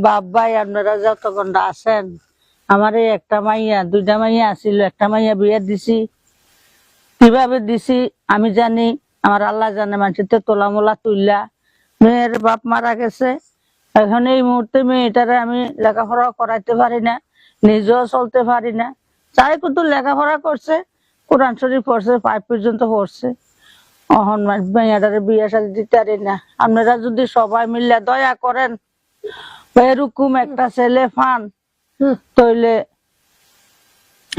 বাপ ভাই আপনারা যতক্ষণ আছেন, আমার এই একটা মাইয়া, দুইটা মাইয়া আছিল, একটা মাইয়া বিয়ে দিছি। কিভাবে দিছি আমি জানি, আমার আল্লাহ জানে। মানুষের তো তোলামোলা তুললা, মেয়ের বাপ মারা গেছে। এখন এই মুহূর্তে মেয়েটারে আমি লেখাপড়া করাইতে পারি না, নিজেও চলতে পারি না। চাই কিন্তু লেখাপড়া করছে, কোরআন শরীফ পড়ছে, 5 পর্যন্ত পড়ছে। অহন মেয়েটারে বিয়ে সাথে দিতে পারি না। আপনারা যদি সবাই মিলে দয়া করেন, এরকম একটা ছেলে পান, তাইলে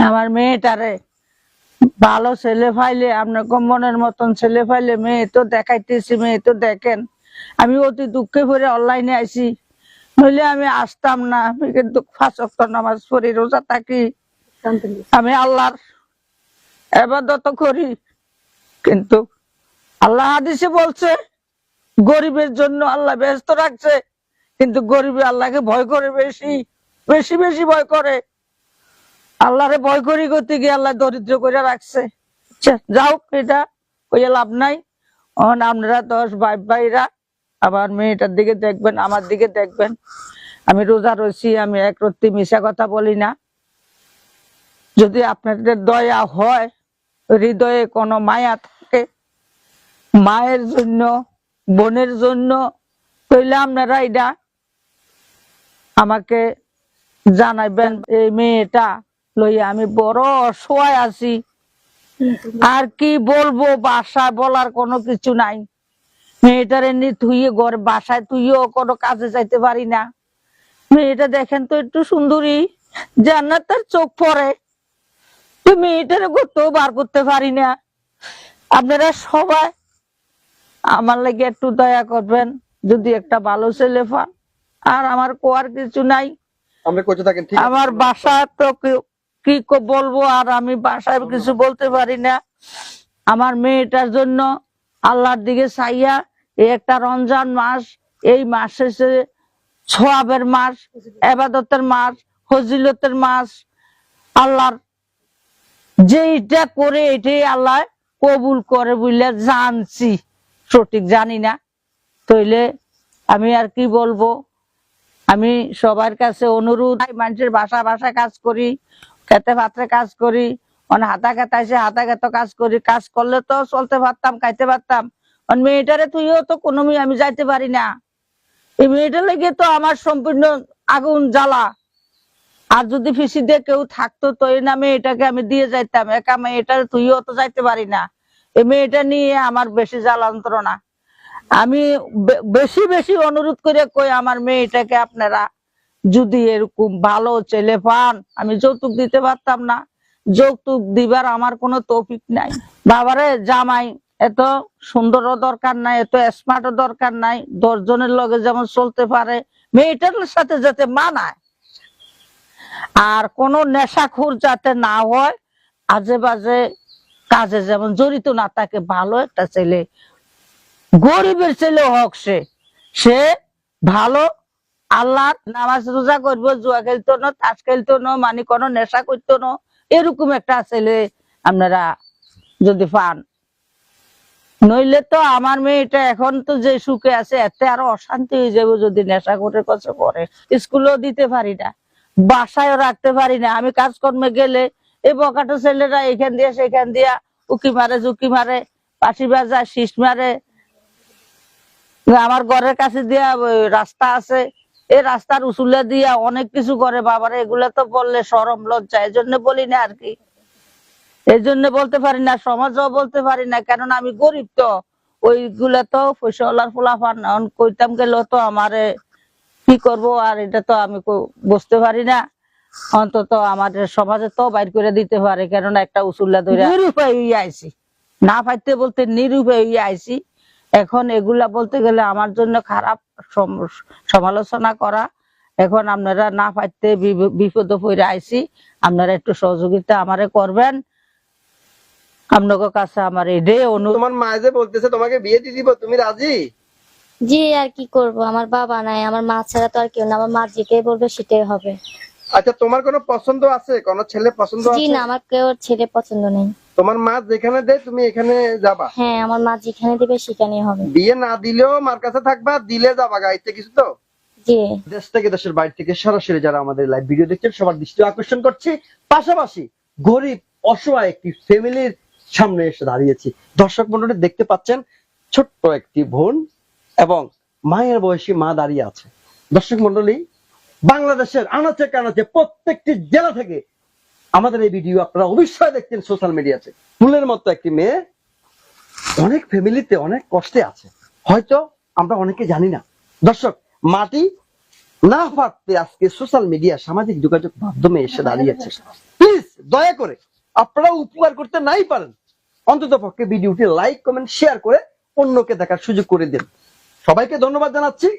আমার মেয়েটারে ভালো ছেলে পাইলে, আপনার মনের মতন ছেলে পাইলে, মেয়ে তো দেখাইতেছি, মেয়ে তো দেখেন। আমি অতি দুঃখে ভরে অনলাইনে আইছি, নইলে আমি আসতাম না। আমি কিন্তু 5 ওয়াক্ত নামাজ পড়ি, রোজা থাকি, আমি আল্লাহর ইবাদত করি। কিন্তু আল্লাহ হাদিসে বলছে গরিবের জন্য আল্লাহ ব্যস্ত রাখছে, কিন্তু গরিবে আল্লাহকে ভয় করে, বেশি বেশি বেশি ভয় করে। আল্লাহরে ভয় করি করতে গিয়ে আল্লাহ দরিদ্র করে রাখছে। যাও, এটা ওই লাভ নাই। আপনারা 10 ভাইরা আবার মেয়েটার দিকে দেখবেন, আমার দিকে দেখবেন। আমি রোজা রয়েছি, আমি এক রত্তি মিশা কথা বলি না। যদি আপনাদের দয়া হয়, হৃদয়ে কোনো মায়া থাকে মায়ের জন্য, বোনের জন্য, তাইলে আপনারা এটা আমাকে জানাইবেন। এই মেয়েটা লইয়া আমি বড় অসহায় আছি, আর কি বলবো, বাসায় বলার কোনো কিছু নাই। মেয়েটার এমনি থুইয়ে ঘর বাসায় তুইও কোনো কাজে যাইতে পারি না। মেয়েটা দেখেন তো একটু সুন্দরী, জান্নাতের চোখ পড়ে, তো মেয়েটারে করতেও বার করতে পারি না। আপনারা সবাই আমার লাগে একটু দয়া করবেন, যদি একটা ভালো ছেলে পান। আর আমার কোয়ার কিছু নাই, আমার বাসা তো কি বলবো, আর আমি বাসায় কিছু বলতে পারি না। আমার মেয়েটার জন্য আল্লাহর দিকে চাইয়া, এই একটা রমজান মাস, এই মাস শেষে সওয়াবের মাস, ইবাদতের মাস, ফজিলতের মাস, আল্লাহর যেটা করে এটাই আল্লাহ কবুল করে বলে জানছি, সঠিক জানি না। তাইলে আমি আর কি বলবো, আমি সবার কাছে অনুরোধ, মানুষের বাসা বাসা কাজ করি, খেতে পাত্রে কাজ করি, হাতা খেতাইছে হাতা খেতে কাজ করি। কাজ করলে তো চলতে পারতাম, খাইতে পারতাম। মেয়েটারে তুইও তো কোনো আমি যাইতে পারি না। এই মেয়েটার লেগে তো আমার সম্পূর্ণ আগুন জ্বালা। আর যদি ফিসি দিয়ে কেউ থাকতো তো এই নামে এটাকে আমি দিয়ে যাইতাম। একা মেয়েটারে তুইও তো যাইতে পারি না। এই মেয়েটা নিয়ে আমার বেশি জ্বালা যন্ত্রণা। আমি বেশি বেশি অনুরোধ করে কই, আমার মেয়েটাকে আপনারা যদি এরকম ভালো ছেলে পান, আমি যৌতুক দিতে পারতাম না। যৌতুক দিবার আমার কোনো তৌফিক নাই। বাবারে জামাই এত সুন্দরও দরকার নাই, এত স্মার্টও দরকার নাই। 10 জনের লগে যেমন চলতে পারে, মেয়েটার সাথে যাতে মানায়। আর কোন নেশাখোর যাতে না হয়, আজে বাজে কাজে যেমন জড়িত না থাকে। ভালো একটা ছেলে, গরিবের ছেলে হোক, সে ভালো, আল্লাহ নামাজ রোজা করবো, জুয়া খেলতো না, তাস খেলতো না, মানে কোনো নেশা করতো না, এরকম একটা ছেলে আপনারা যদি পান। নইলে তো আমার মেয়েটা এখন তো যে সুখে আছে, এতে আরো অশান্তি হয়ে যাবে যদি নেশা করে কিছু করে। স্কুলেও দিতে পারি না, বাসায়ও রাখতে পারি না। আমি কাজকর্মে গেলে এই বকাটো ছেলেরা এখান দিয়ে সেখান দিয়া উকি মারে, ঝুঁকি মারে, পাশি বাজায়, শীষ মারে। আমার ঘরের কাছে দিয়া রাস্তা আছে, এই রাস্তার উসুলে দিয়া অনেক কিছু করে। বাবারে এগুলা তো বললে শরম লজ্জা, এই জন্য বলি না আর কি। এই জন্য বলতে পারি না, সমাজও বলতে পারি না, কেননা আমি গরিব। তো ওইগুলা তো পয়সাওয়ালার ফুলাফান কইতাম গেল তো আমারে কি করব, আর এটা তো আমি বুঝতে পারি না। অন্তত আমাদের সমাজে তো বাইর করে দিতে পারে, কেননা একটা উসুল্লা ধরে নিরুপায় হইয়া আইছি, না পাইতে বলতে নিরুপায় হইয়া আইছি। এখন এগুলা বলতে গেলে আমার জন্য খারাপ সমালোচনা করা। এখন আপনারা না পাইতে বিপদ পড়ে আইছি, আপনারা একটু সহযোগিতা আমারে করবেন। আপনাদের কাছে আমার এটাই অনুরোধ। তোমার মা যে বলতেছে তোমাকে বিয়ে দিয়ে দিব, তুমি রাজি? জি, আর কি করব, আমার বাবা নাই, আমার মা ছাড়া তো আর কেউ না। আমার মা যেকে বলবে সেটাই হবে। আচ্ছা, তোমার কোনো পছন্দ আছে, কোনো ছেলে পছন্দ আছে? জি না, আমার কেউ ছেলে পছন্দ নেই। তোমার মা যেখানে দেয় তুমি এখানে যাবা? হ্যাঁ, আমার মা যেখানে দিবে সেখানেই হবে। বিয়ে না দিলেও মার কাছে থাকবা, দিলে যাবা, গাইতে কিছু তো? জি। দেশ থেকে দেশের বাইরে থেকে সরাসরি যারা আমাদের লাইভ ভিডিও দেখছেন সবার দৃষ্টি আকর্ষণ করছি, পাশাপাশি গরিব অসহায় একটি ফ্যামিলির সামনে এসে দাঁড়িয়েছি। দর্শক মন্ডলী দেখতে পাচ্ছেন ছোট্ট একটি বোন এবং মায়ের বয়সী মা দাঁড়িয়ে আছে। দর্শক মন্ডলী, বাংলাদেশের আনাচে কানাচে প্রত্যেকটি জেলা থেকে আমাদের এই ভিডিও আপনারা অবশ্যই দেখছেন সোশ্যাল মিডিয়াতে। ফুলের মতো একটি মেয়ে অনেক ফ্যামিলিতে অনেক কষ্টে আছে, হয়তো আমরা অনেকে জানি না। দর্শক, মাটি না পারতে আজকে সোশ্যাল মিডিয়া সামাজিক যোগাযোগ মাধ্যমে এসে দাঁড়িয়েছে। প্লিজ দয়া করে আপনারা উপকার করতে নাই পারেন, অন্তত পক্ষে ভিডিওটি লাইক কমেন্ট শেয়ার করে অন্যকে দেখার সুযোগ করে দিন। সবাইকে ধন্যবাদ জানাচ্ছি।